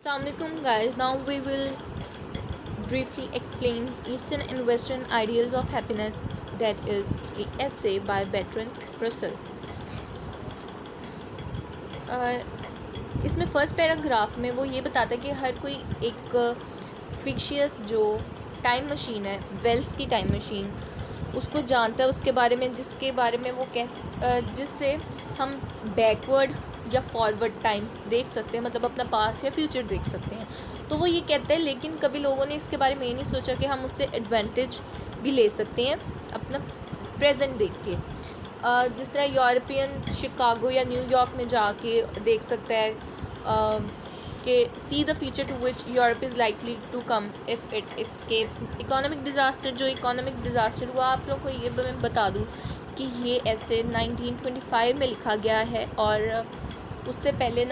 Assalamualaikum guys. Now we will briefly explain Eastern and Western ideals of happiness, that is a essay by Bertrand Russell. इसमें first paragraph में वो ये बताता है कि हर कोई एक फिक्शियस जो टाइम मशीन है, वेल्स की टाइम मशीन, उसको जानता है, उसके बारे में, जिसके बारे में वो जिससे हम बैकवर्ड या फॉरवर्ड टाइम देख सकते हैं, मतलब अपना पास्ट या फ्यूचर देख सकते हैं। तो वो ये कहते हैं, लेकिन कभी लोगों ने इसके बारे में ये नहीं सोचा कि हम उससे एडवांटेज भी ले सकते हैं अपना प्रेजेंट देख के। जिस तरह यूरोपियन शिकागो या न्यूयॉर्क में जाके देख सकता है कि see the future to which Europe is likely to come if it escape economic disaster. जो इकोनॉमिक डिज़ास्टर हुआ, आप लोग को ये मैं बता दूँ कि ये ऐसे 1925 में लिखा गया है, और उससे पहले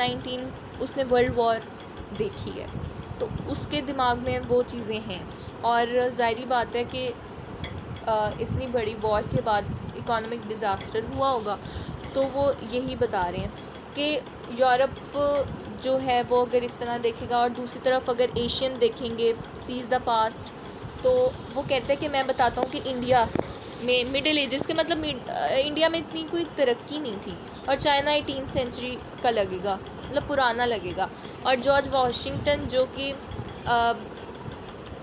उसने वर्ल्ड वॉर देखी है, तो उसके दिमाग में वो चीज़ें हैं। और ज़ाहिरी बात है कि इतनी बड़ी वॉर के बाद इकोनॉमिक डिज़ास्टर हुआ होगा, तो वो यही बता रहे हैं कि यूरोप जो है वो अगर इस तरह देखेगा, और दूसरी तरफ अगर एशियन देखेंगे, सीज़ द पास्ट, तो वो कहते हैं कि मैं बताता हूँ कि इंडिया में मिडिल एजेस के, मतलब इंडिया में इतनी कोई तरक्की नहीं थी, और चाइना 18th सेंचुरी का लगेगा, मतलब पुराना लगेगा। और जॉर्ज वाशिंगटन जो कि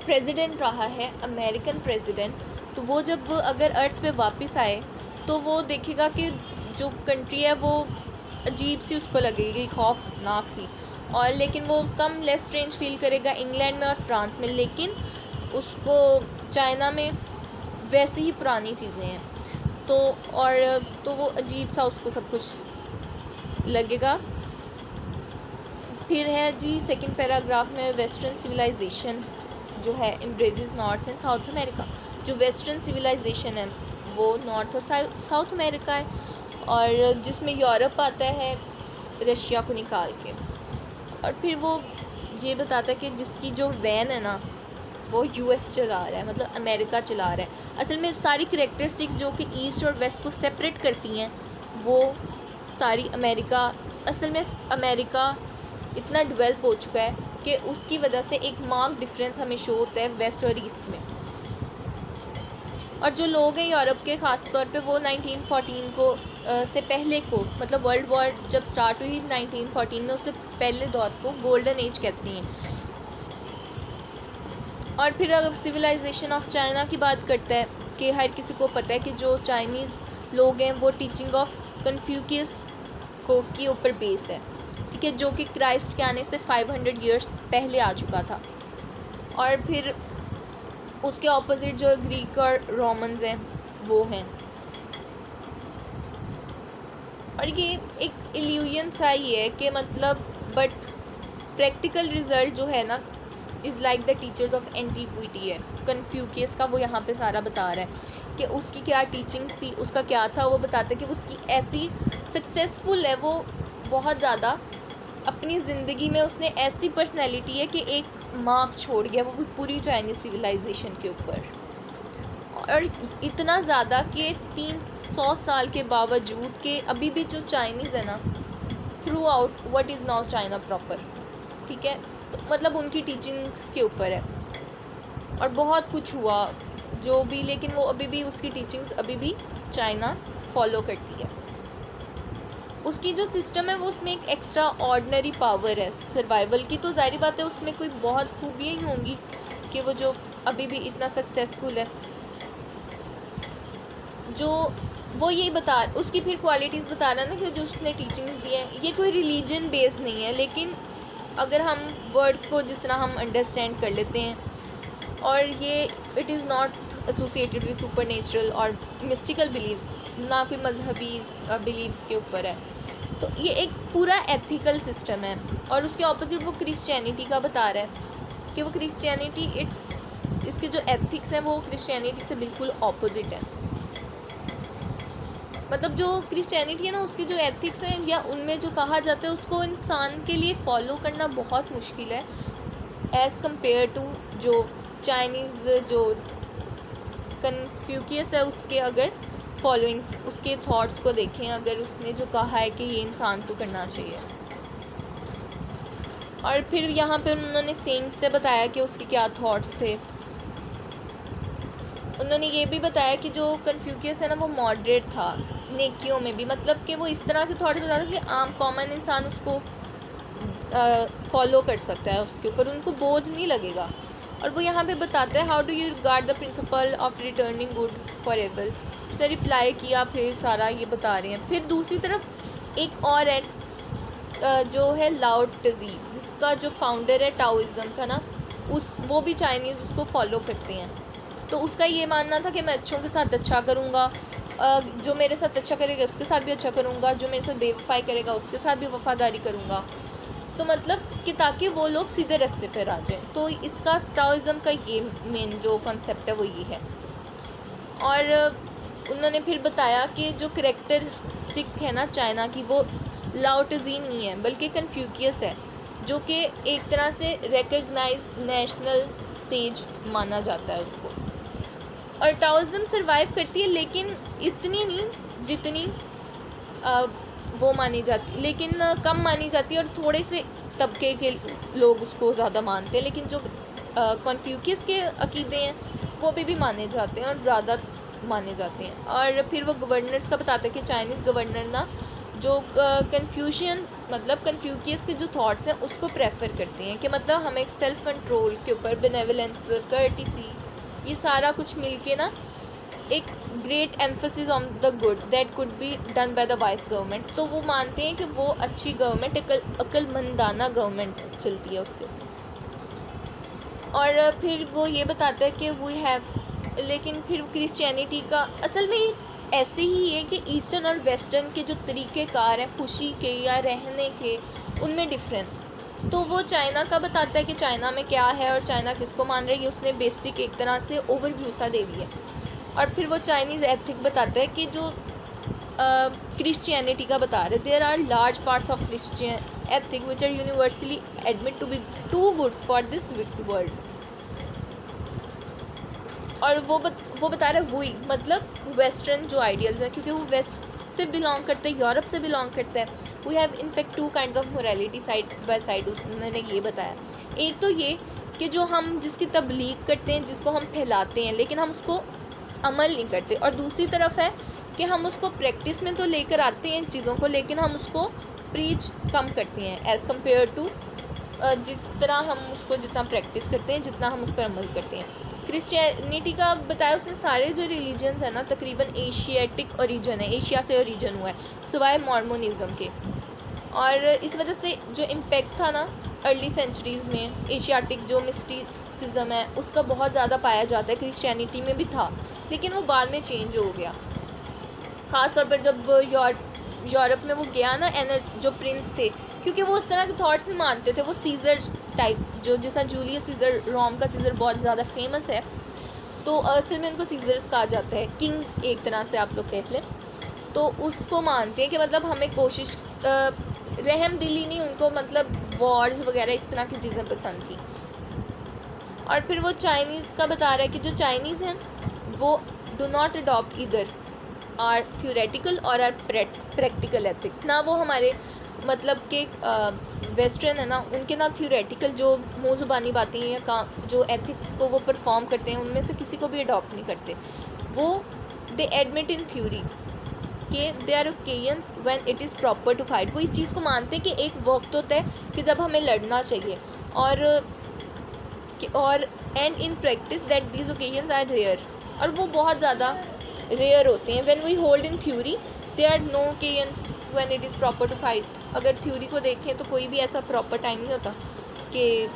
प्रेसिडेंट रहा है, अमेरिकन प्रेसिडेंट, तो वो जब अगर अर्थ पे वापस आए तो वो देखेगा कि जो कंट्री है वो अजीब सी उसको लगेगी, खौफनाक सी, और लेकिन वो कम लेस स्ट्रेंज फील करेगा इंग्लैंड में और फ्रांस में, लेकिन उसको चाइना में वैसे ही पुरानी चीज़ें हैं, तो वो अजीब सा उसको सब कुछ लगेगा। फिर है जी सेकंड पैराग्राफ में, वेस्टर्न सिविलाइजेशन जो है एम्ब्रेजेस नॉर्थ एंड साउथ अमेरिका। जो वेस्टर्न सिविलाइजेशन है वो नॉर्थ और साउथ अमेरिका है, और जिसमें यूरोप आता है रशिया को निकाल के। और फिर वो ये बताता है कि जिसकी जो वैन है ना, वो यूएस चला रहा है, मतलब अमेरिका चला रहा है। असल में सारी करैक्टरिस्टिक्स जो कि ईस्ट और वेस्ट को सेपरेट करती हैं, वो सारी अमेरिका, असल में अमेरिका इतना डेवलप हो चुका है कि उसकी वजह से एक मार्क डिफरेंस हमें शो होता है वेस्ट और ईस्ट में। और जो लोग हैं यूरोप के, ख़ास तौर पे वो 1914 को से पहले को, मतलब वर्ल्ड वॉर जब स्टार्ट हुई 1914 में, उससे पहले दौर को गोल्डन एज कहती हैं। और फिर अगर सिविलाइजेशन ऑफ चाइना की बात करता है कि हर किसी को पता है कि जो चाइनीज़ लोग हैं वो टीचिंग ऑफ कन्फ्यूशियस को के ऊपर बेस है, ठीक है, जो कि क्राइस्ट के आने से 500 ईयर्स पहले आ चुका था। और फिर उसके ऑपोजिट जो ग्रीक और रोमन्स हैं वो हैं। और ये एक इल्यूजन सा ही है कि मतलब, बट प्रैक्टिकल रिजल्ट जो है ना is like the teachers of antiquity है। कन्फ्यूशियस का वो यहाँ पे सारा बता रहा है कि उसकी क्या टीचिंग्स थी, उसका क्या था। वो बताता है कि उसकी ऐसी सक्सेसफुल है, वो बहुत ज़्यादा अपनी ज़िंदगी में उसने ऐसी पर्सनैलिटी है कि एक मार्क छोड़ गया वो भी पूरी चाइनीज़ सिविलाइजेशन के ऊपर। और इतना ज़्यादा कि 300 साल के बावजूद कि अभी भी जो चाइनीज़ है ना, through out what is now China proper, ठीक है, तो मतलब उनकी टीचिंग्स के ऊपर है। और बहुत कुछ हुआ जो भी, लेकिन वो अभी भी, उसकी टीचिंग्स अभी भी चाइना फॉलो करती है। उसकी जो सिस्टम है वो, उसमें एक एक्स्ट्रा ऑर्डिनरी पावर है सर्वाइवल की, तो ज़ाहिर बात है उसमें कोई बहुत खूबियाँ ही होंगी कि वो जो अभी भी इतना सक्सेसफुल है। जो वो यही बता, उसकी फिर क्वालिटीज़ बता रहा है ना कि जो उसने टीचिंग्स दी हैं, ये कोई रिलीजन बेस्ड नहीं है, लेकिन अगर हम वर्ड को जिस तरह हम अंडरस्टैंड कर लेते हैं, और ये it is not associated with super natural और मिस्टिकल बिलीव्स, ना कोई मजहबी बिलीव्स के ऊपर है, तो ये एक पूरा एथिकल सिस्टम है। और उसके ऑपोजिट वो क्रिश्चियनिटी का बता रहा है कि वो क्रिश्चियनिटी इसके जो एथिक्स हैं वो क्रिश्चियनिटी से बिल्कुल ऑपोजिट है। मतलब जो क्रिश्चियनिटी है ना, उसकी जो एथिक्स हैं या उनमें जो कहा जाता है, उसको इंसान के लिए फॉलो करना बहुत मुश्किल है एज़ कम्पेयर टू जो चाइनीज़ जो कन्फ्यूशियस है उसके अगर फॉलोइंग्स, उसके थॉट्स को देखें, अगर उसने जो कहा है कि ये इंसान को करना चाहिए। और फिर यहाँ पे उन्होंने सेंट्स से बताया कि उसके क्या थॉट्स थे। उन्होंने ये भी बताया कि जो कन्फ्यूशियस है ना वो मॉडरेट था नेकियों में भी, मतलब कि वो इस तरह के थॉट्स बताता था कि आम कॉमन इंसान उसको फॉलो कर सकता है, उसके ऊपर उनको बोझ नहीं लगेगा। और वो यहाँ पे बताता है how do you regard the principle of returning good for evil. उसने रिप्लाई किया, फिर सारा ये बता रहे हैं। फिर दूसरी तरफ एक और है जो है लाओ त्ज़ी, जिसका जो फाउंडर है टाओइज़्म का ना, वो भी चाइनीज़ उसको फॉलो करते हैं। तो उसका ये मानना था कि मैं अच्छों के साथ अच्छा करूँगा, जो मेरे साथ अच्छा करेगा उसके साथ भी अच्छा करूँगा, जो मेरे साथ बेवफाई करेगा उसके साथ भी वफ़ादारी करूँगा। तो मतलब कि ताकि वो लोग सीधे रास्ते पर आ जाएँ। तो इसका टाओइज़्म का ये मेन जो कॉन्सेप्ट है वो ये है। और उन्होंने फिर बताया कि जो करैक्टरिस्टिक है ना चाइना की, वो लाओ त्ज़ी नहीं है बल्कि कन्फ्यूशियस है, जो कि एक तरह से रिकग्नाइज नेशनल सेज माना जाता है उसको। और टाओइज़्म सर्वाइव करती है लेकिन इतनी नहीं जितनी वो मानी जाती, लेकिन कम मानी जाती है, और थोड़े से तबके के लोग उसको ज़्यादा मानते हैं। लेकिन जो कन्फ्यूशियस के अकीदे हैं वो अभी भी माने जाते हैं और ज़्यादा माने जाते हैं। और फिर वो गवर्नर्स का बताते हैं कि चाइनीज़ गवर्नर ना जो कन्फ्यूशियन मतलब कन्फ्यूशियस के जो थॉट्स हैं उसको प्रेफर करते हैं, कि मतलब हमें सेल्फ कंट्रोल के ऊपर बेनेवलेंस, कर्टिसी, ये सारा कुछ मिलके ना एक great emphasis on the good that could be done by the vice government. तो वो मानते हैं कि वो अच्छी गवर्नमेंट, अक्लमंदाना गवर्नमेंट चलती है उससे। और फिर वो ये बताता है कि वी हैव, लेकिन फिर क्रिश्चियनिटी का असल में ऐसे ही है कि ईस्टर्न और वेस्टर्न के जो तरीक़ेकार हैं खुशी के या रहने के, उनमें डिफरेंस। तो वो चाइना का बताता है कि चाइना में क्या है और चाइना किसको मान रही है, उसने बेसिक एक तरह से ओवरव्यू सा दे दिया। और फिर वो चाइनीज़ एथिक बताता है कि जो क्रिश्चियनिटी का बता रहे, there are large parts of Christian ethic which are universally admit to be too good for this wicked world. और वो बता रहा है वही मतलब वेस्टर्न जो आइडियल्स हैं, क्योंकि वो वेस्ट से बिलोंग करते हैं, यूरोप से बिलोंग करते हैं। We have in fact two kind of morality side by side, उन्होंने ये बताया। एक तो ये कि जो हम जिसकी तबलीग करते हैं, जिसको हम फैलाते हैं, लेकिन हम उसको अमल नहीं करते। और दूसरी तरफ है कि हम उसको प्रैक्टिस में तो लेकर आते हैं चीज़ों को, लेकिन हम उसको प्रीच कम करते हैं एज़ कम्पेयर टू जिस तरह हम उसको जितना प्रैक्टिस करते हैं, जितना हम उस पर अमल करते हैं। क्रिश्चियनिटी का बताया उसने, सारे जो रिलीजन्स हैं ना तकरीबन एशियाटिक ओरिजिन है, एशिया से ओरिजिन हुआ है सिवाय मॉर्मोनिज़म के। और इस वजह से जो इम्पेक्ट था ना अर्ली सेंचुरीज़ में एशियाटिक जो मिस्टिसिज्म है उसका बहुत ज़्यादा पाया जाता है। क्रिश्चियनिटी में भी था लेकिन वो बाद में चेंज हो गया, ख़ास तौर पर जब यूरोप में वो गया ना, जो प्रिंस थे, क्योंकि वो उस तरह के थॉट्स नहीं मानते थे। वो सीज़र टाइप, जो जैसा जूलियस सीज़र, रोम का सीज़र बहुत ज़्यादा फेमस है, तो असल में उनको सीज़र्स कहा जाता है, किंग एक तरह से आप लोग कह लें। तो उसको मानते हैं कि मतलब हमें कोशिश रहम दिली नहीं, उनको मतलब वॉर्स वगैरह इस तरह की चीज़ें पसंद थी। और फिर वो चाइनीज़ का बता रहा है कि जो चाइनीज़ हैं वो do not adopt either our theoretical और आर प्रैक्टिकल एथिक्स। ना वो हमारे मतलब के वेस्टर्न है ना, उनके ना थ्योरेटिकल जो मुँह ज़ुबानी बातें या काम जो एथिक्स को वो परफॉर्म करते हैं, उनमें से किसी को भी अडॉप्ट नहीं करते। वो दे एडमिट इन थ्योरी कि they are occasions when it is proper to fight. वो इस चीज़ को मानते हैं कि एक वक्त होता है कि जब हमें लड़ना चाहिए, और and in practice that these occasions are rare, और वो बहुत ज़्यादा रेयर होते हैं। When we hold in theory they are no occasions when it is proper to fight. अगर थ्योरी को देखें तो कोई भी ऐसा प्रॉपर टाइम नहीं होता कि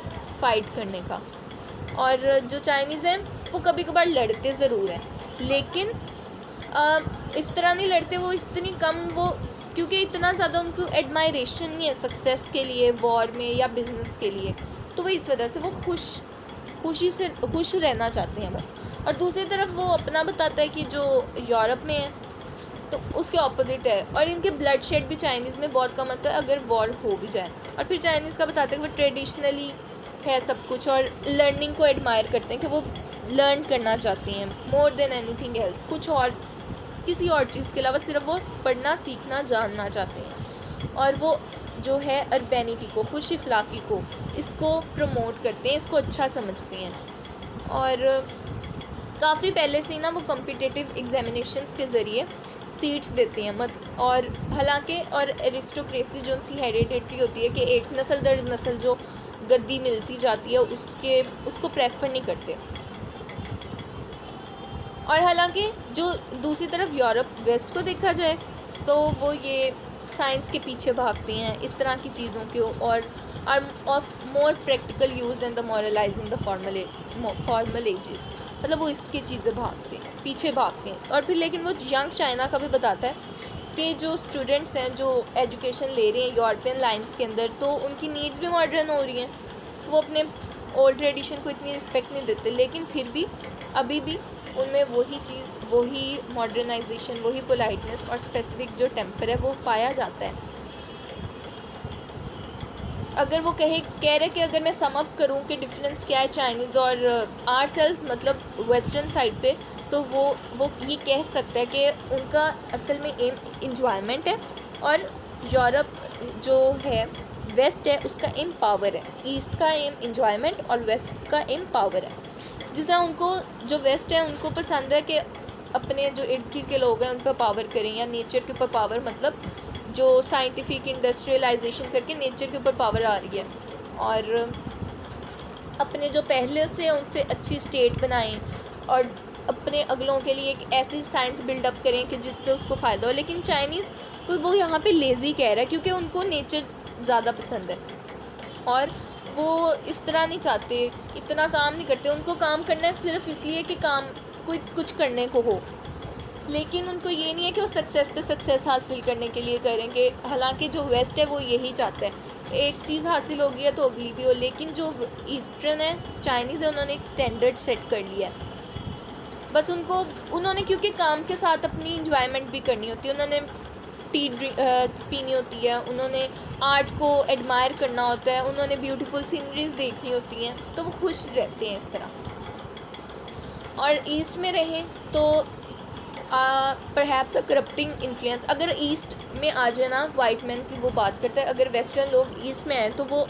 फ़ाइट करने का। और जो चाइनीज़ हैं वो कभी कभार लड़ते ज़रूर हैं, लेकिन इस तरह नहीं लड़ते, वो इतनी कम, वो क्योंकि इतना ज़्यादा उनको एडमायरेशन नहीं है सक्सेस के लिए वॉर में या बिज़नेस के लिए, तो वो इस वजह से वो खुशी से खुश रहना चाहते हैं बस। और दूसरी तरफ वो अपना बताता है कि जो यूरोप में है तो उसके ऑपोजिट है, और इनके ब्लड शेड भी चाइनीज़ में बहुत कम होता है अगर वॉर हो भी जाए। और फिर चाइनीज़ का बताते हैं कि वो ट्रेडिशनली है सब कुछ, और लर्निंग को एडमायर करते हैं, कि वो लर्न करना चाहते हैं मोर देन एनीथिंग एल्स, कुछ और किसी और चीज़ के अलावा सिर्फ वो पढ़ना सीखना जानना चाहते हैं। और वो जो है अर्बैनिटी को, खुश इखलाकी को, इसको प्रमोट करते हैं, इसको अच्छा समझते हैं। और काफ़ी पहले से ही ना वो कॉम्पिटिटिव एग्जामिनेशंस के ज़रिए सीट्स देते हैं और हालांकि और एरिस्टोक्रेसी जो उनकी हेरिडेटरी होती है कि एक नस्ल दर नस्ल जो गद्दी मिलती जाती है उसको प्रेफर नहीं करते। और हालांकि जो दूसरी तरफ यूरोप वेस्ट को देखा जाए तो वो ये साइंस के पीछे भागते हैं, इस तरह की चीज़ों के, और are of more practical use and the moralising the formal ages, मतलब वो इसकी चीज़ें पीछे भागते हैं। और फिर लेकिन वो यंग चाइना का भी बताता है कि जो स्टूडेंट्स हैं जो एजुकेशन ले रहे हैं यूरोपियन लाइंस के अंदर, तो उनकी नीड्स भी मॉडर्न हो रही हैं, तो वो अपने ओल्ड ट्रेडिशन को इतनी रिस्पेक्ट नहीं देते, लेकिन फिर भी अभी भी उनमें वही चीज़, वही मॉडर्नाइजेशन, वही पोलाइटनेस और स्पेसिफिक जो टेम्पर है वो पाया जाता है। अगर वो कह रहे कि अगर मैं सम अप करूँ कि डिफरेंस क्या है चाइनीज़ और आर सेल्स मतलब वेस्टर्न साइड पे, तो वो ये कह सकता है कि उनका असल में एम इंजॉयमेंट है और यूरोप जो है वेस्ट है उसका एम पावर है। ईस्ट का एम इंजॉयमेंट और वेस्ट का एम पावर है। जिस तरह उनको जो वेस्ट है उनको पसंद है कि अपने जो इर्द गिर्द के लोग हैं उन पर पावर करें, या नेचर के ऊपर पावर, मतलब जो साइंटिफिक इंडस्ट्रियलाइजेशन करके नेचर के ऊपर पावर आ रही है, और अपने जो पहले से उनसे अच्छी स्टेट बनाएं और अपने अगलों के लिए एक ऐसी साइंस बिल्डअप करें कि जिससे उसको फ़ायदा हो। लेकिन चाइनीज़ को वो यहाँ पे लेज़ी कह रहा है क्योंकि उनको नेचर ज़्यादा पसंद है और वो इस तरह नहीं चाहते, इतना काम नहीं करते। उनको काम करना है सिर्फ इसलिए कि काम कोई कुछ करने को हो, लेकिन उनको ये नहीं है कि वो सक्सेस पे सक्सेस हासिल करने के लिए करेंगे। हालांकि जो वेस्ट है वो यही चाहता है, एक चीज़ हासिल होगी है तो अगली भी हो। लेकिन जो ईस्टर्न है, चाइनीज़ है, उन्होंने एक स्टैंडर्ड सेट कर लिया है। बस उन्होंने क्योंकि काम के साथ अपनी इंजॉयमेंट भी करनी होती है, उन्होंने टी पीनी होती है, उन्होंने आर्ट को एडमायर करना होता है, उन्होंने ब्यूटीफुल सीनरीज देखनी होती हैं, तो वो खुश रहते हैं इस तरह। और ईस्ट में रहें तो परहैप्स अ करप्टिंग इन्फ्लुएंस, अगर ईस्ट में आ जाए ना, वाइट मैन की वो बात करता है, अगर वेस्टर्न लोग ईस्ट में आए तो वो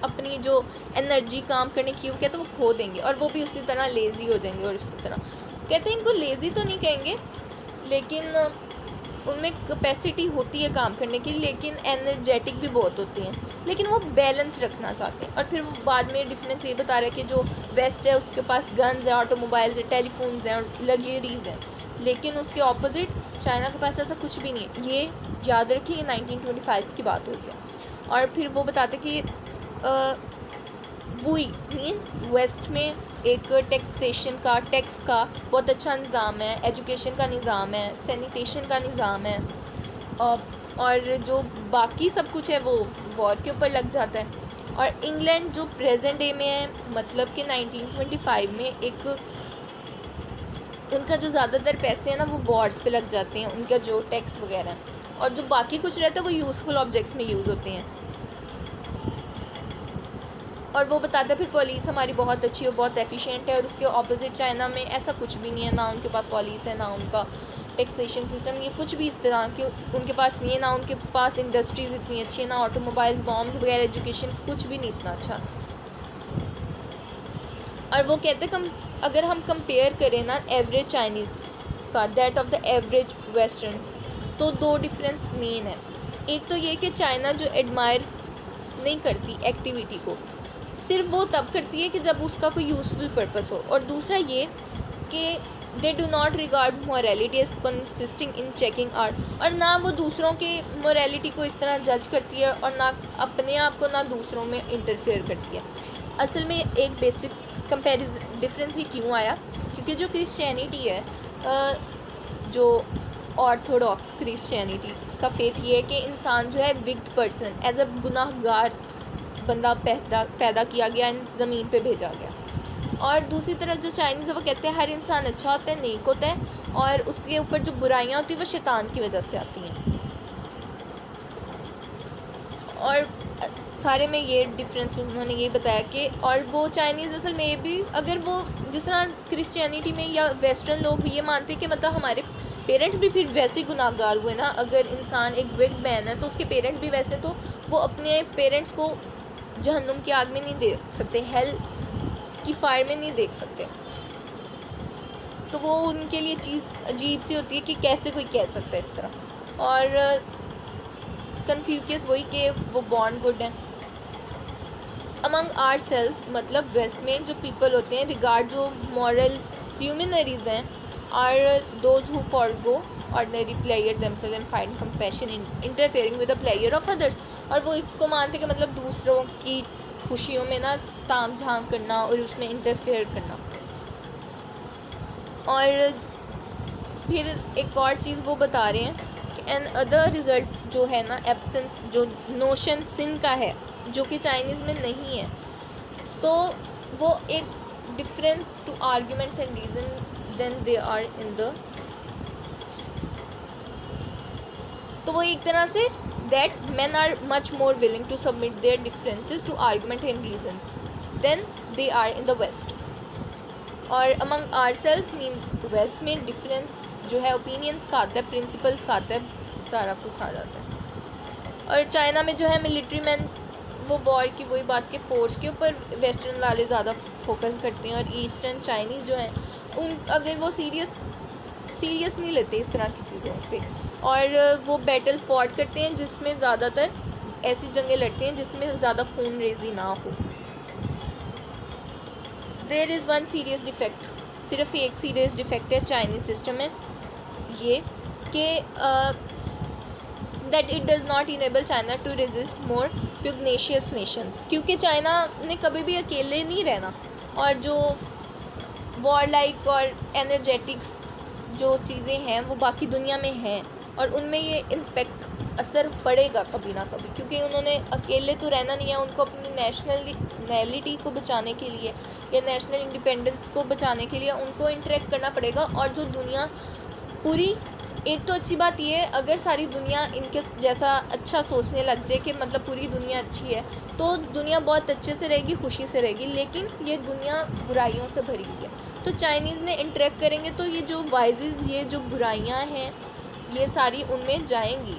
अपनी जो एनर्जी काम करने की वो कहते हैं वो खो देंगे और वो भी उसी तरह लेज़ी हो जाएंगे। और इसी तरह कहते हैं इनको लेज़ी तो नहीं कहेंगे, लेकिन उनमें कैपेसिटी होती है काम करने की, लेकिन एनर्जेटिक भी बहुत होती हैं, लेकिन वो बैलेंस रखना चाहते हैं। और फिर वो बाद में डिफरेंस ये बता रहा है कि जो वेस्ट है उसके पास गन्स है, ऑटोमोबाइल्स है, टेलीफोन्स हैं और लग्जरीज़ हैं, लेकिन उसके ऑपोजिट चाइना के पास ऐसा कुछ भी नहीं है। ये याद रखिए 1925 की बात हो रही है। और फिर वो बताते कि वुई मीन्स वेस्ट में एक टैक्स का बहुत अच्छा निज़ाम है, एजुकेशन का निज़ाम है, सैनिटेशन का निज़ाम है, और जो बाकी सब कुछ है वो वॉर के ऊपर लग जाता है। और इंग्लैंड जो प्रेजेंट डे में है, मतलब कि 1925 में एक उनका जो ज़्यादातर पैसे हैं ना वो वॉर्स पे लग जाते हैं, उनका जो टैक्स वगैरह, और जो बाकी कुछ रहता है वो यूज़फुल ऑब्जेक्ट्स में यूज़ होते हैं। और वो बताता है फिर पुलिस हमारी बहुत अच्छी और बहुत एफिशिएंट है, और उसके ऑपोजिट चाइना में ऐसा कुछ भी नहीं है, ना उनके पास पुलिस है, ना उनका टैक्सेशन सिस्टम, ये कुछ भी इस तरह की उनके पास नहीं है, ना उनके पास इंडस्ट्रीज़ इतनी अच्छी है, ना ऑटोमोबाइल्स, बॉम्ब्स वगैरह, एजुकेशन कुछ भी नहीं इतना अच्छा। और वो कहते हैं अगर हम कंपेयर करें ना एवरेज चाइनीज़ का that of the average western, तो दो डिफरेंस मेन है। एक तो ये कि चाइना जो एडमायर नहीं करती एक्टिविटी को, सिर्फ वो तब करती है कि जब उसका कोई यूज़फुल पर्पस हो, और दूसरा ये कि they do not regard morality as consisting in checking art, और ना वो दूसरों के मोरालिटी को इस तरह जज करती है और ना अपने आप को ना दूसरों में इंटरफेयर करती है। असल में एक बेसिक कंपैरिजन डिफरेंस ये क्यों आया, क्योंकि जो क्रिश्चियनिटी है, जो ऑर्थोडॉक्स क्रिश्चियनिटी का फेथ ये है कि इंसान जो है विक्ड पर्सन, एज अ गुनाहगार बंदा पैदा किया गया, इन ज़मीन पे भेजा गया। और दूसरी तरफ जो चाइनीज़ है वो कहते हैं हर इंसान अच्छा होता है, नेक होता है, और उसके ऊपर जो बुराइयाँ होती हैं वो शैतान की वजह से आती हैं। और सारे में ये डिफरेंस उन्होंने ये बताया कि, और वो चाइनीज़ असल में भी, अगर वो जिस तरह क्रिश्चियनिटी में या वेस्टर्न लोग ये मानते हैं कि मतलब हमारे पेरेंट्स भी फिर वैसे ही गुनाहगार हुए ना। अगर इंसान एक विक्ड मैन है तो उसके पेरेंट्स भी वैसे, तो वो अपने पेरेंट्स को जहन्नुम की आग में नहीं देख सकते, हेल की फायर में नहीं देख सकते। तो वो उनके लिए चीज़ अजीब सी होती है कि कैसे कोई कह सकता है इस तरह। और कन्फ्यूशियस वही कि वो बॉर्न गुड है। अमंग आर सेल्फ मतलब वेस्ट में जो पीपल होते हैं, रिगार्ड जो मॉरल ह्यूमनरीज हैं, are those who forgo ordinary pleasure themselves and find compassion in interfering with the pleasure of others. और वो इसको मानते कि मतलब दूसरों की खुशियों में ना ताक झांक करना और उसमें इंटरफेयर करना। और फिर एक और चीज़ वो बता रहे हैं कि एन अदर रिज़ल्ट जो है ना एब्सेंस, जो नोशन सिन का है जो कि चाइनीज़ में नहीं है, तो वो एक deference to arguments and reason than they are in the, तो वो एक तरह से that men are much more willing to submit their differences to argument and reasons than they are in the West. और among ourselves means West में difference जो है opinions का आता है, principles का आता है, सारा कुछ आ जाता है। और चाइना में जो है मिलिट्री मैन वो वॉर की वही बात के फोर्स के ऊपर वेस्टर्न वाले ज़्यादा फोकस करते हैं, और ईस्टर्न चाइनीज़ जो हैं उन अगर वो सीरियस नहीं लेते इस तरह की चीज़ों पे, और वो बैटल फॉट करते हैं जिसमें ज़्यादातर ऐसी जंगें लड़ते हैं जिसमें ज़्यादा खून रेजी ना हो। There is one serious defect, सिर्फ एक सीरियस डिफेक्ट है चाइनीज़ सिस्टम में, ये कि that it does not enable China to resist more pugnacious nations, क्योंकि चाइना ने कभी भी अकेले नहीं रहना, और जो वॉर लाइक और एनर्जेटिक्स जो चीज़ें हैं वो बाकी दुनिया में हैं, और उनमें ये इम्पेक्ट असर पड़ेगा कभी ना कभी, क्योंकि उन्होंने अकेले तो रहना नहीं है, उनको अपनी नेशनलिटी को बचाने के लिए या नेशनल इंडिपेंडेंस को बचाने के लिए उनको इंटरेक्ट करना पड़ेगा। और जो दुनिया पूरी, एक तो अच्छी बात ये है अगर सारी दुनिया इनके जैसा अच्छा सोचने लग जाए कि मतलब पूरी दुनिया अच्छी है, तो दुनिया बहुत अच्छे से रहेगी, खुशी से रहेगी। लेकिन ये दुनिया बुराइयों से भरी हुई है, तो चाइनीज़ ने इंटरेक्ट करेंगे तो ये जो वाइजेस, ये जो बुराइयां हैं, ये सारी उनमें जाएंगी।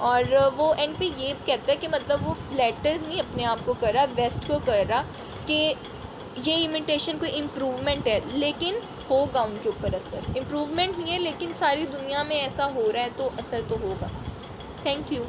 और वो एंड पे ये कहता है कि मतलब वो फ्लैटर नहीं अपने आप को कर रहा, वेस्ट को कर रहा कि ये इमिटेशन कोई इम्प्रूवमेंट है, लेकिन होगा उनके ऊपर असर। इम्प्रूवमेंट नहीं है लेकिन सारी दुनिया में ऐसा हो रहा है तो असर तो होगा। Thank you.